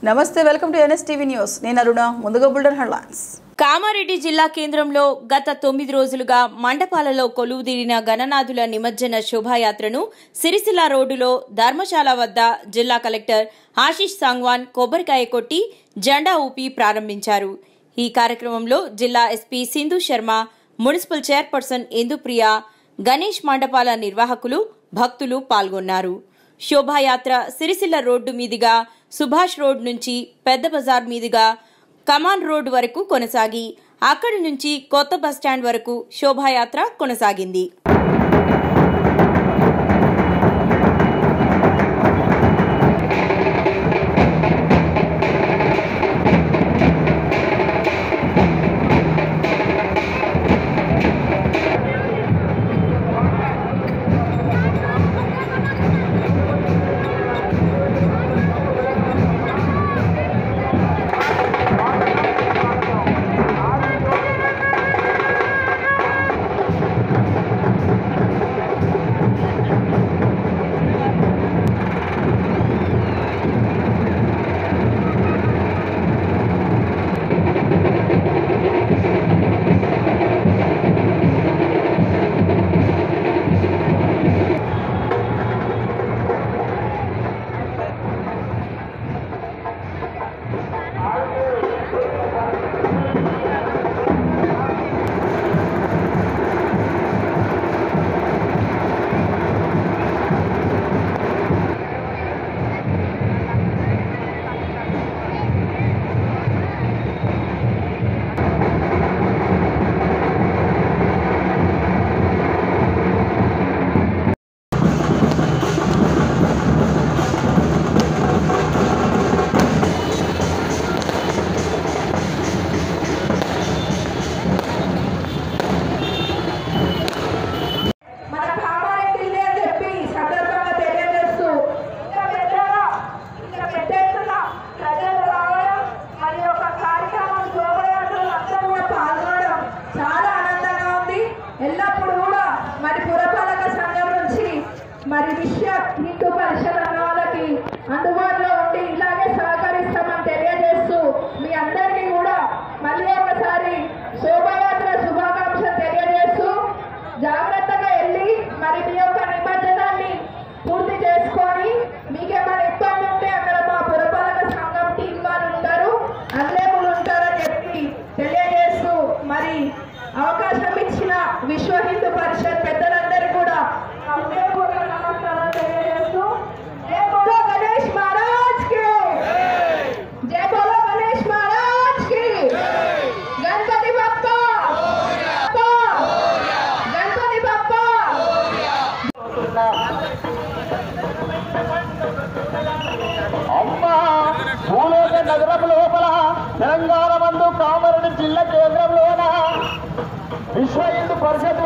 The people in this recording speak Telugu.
నమస్తే, వెల్కమ్ టు ఎన్ఎస్టీవీ న్యూస్. నేను అరుణ. ముందుగా బుల్డన్ హెడ్లైన్స్. కామారెడ్డి జిల్లా కేంద్రంలో గత 9 రోజులుగా మండపాలలో కొలువుదీరిన గణనాథుల నిమజ్జన శోభాయాత్రను సిరిసిల్ల రోడ్డులో ధర్మశాల వద్ద జిల్లా కలెక్టర్ ఆశీష్ సాంగ్వాన్ కొబ్బరికాయ కొట్టి జెండా ఊపి ప్రారంభించారు. ఈ కార్యక్రమంలో జిల్లా SP Sindhu Sharma, municipal chairperson Indupriya, Ganesh మండపాల నిర్వాహకులు, భక్తులు పాల్గొన్నారు. శోభాయాత్ర సిరిసిల్ల రోడ్డు మీదుగా సుభాష్ రోడ్ నుంచి పెద్ద బజార్ మీదుగా కమాన్ రోడ్ వరకు కొనసాగి అక్కడి నుంచి కొత్త బస్టాండ్ వరకు శోభాయాత్ర కొనసాగింది. మరి విశ్వ హిందూ పరిషత్ అన్న వాళ్ళకి అందుబాటులో ఉండి ఇలాగే సహకరిస్తామని తెలియజేస్తూ మీ అందరికీ కూడా మళ్ళీ ఒకసారి శోభాయాత్ర శుభాకాంక్షలు తెలియజేస్తూ జాగ్రత్తగా వెళ్ళి మరి మీ యొక్క నిమజ్జనాన్ని పూర్తి చేసుకొని మీకేమైనా ఇబ్బంది ఉంటే అక్కడ మా పురపాలక సంఘం టీం వాళ్ళు ఉంటారు, అన్లేములు ఉంటారని చెప్పి తెలియజేస్తూ మరి అవకాశం ఇచ్చిన విశ్వ హిందూ పరిషత్ పెద్దలందరూ కూడా నగరం లోపల తెలంగాణ మందు కామారెడ్డి జిల్లా కేంద్రంలోన విశ్వ హిందూ పరిషత్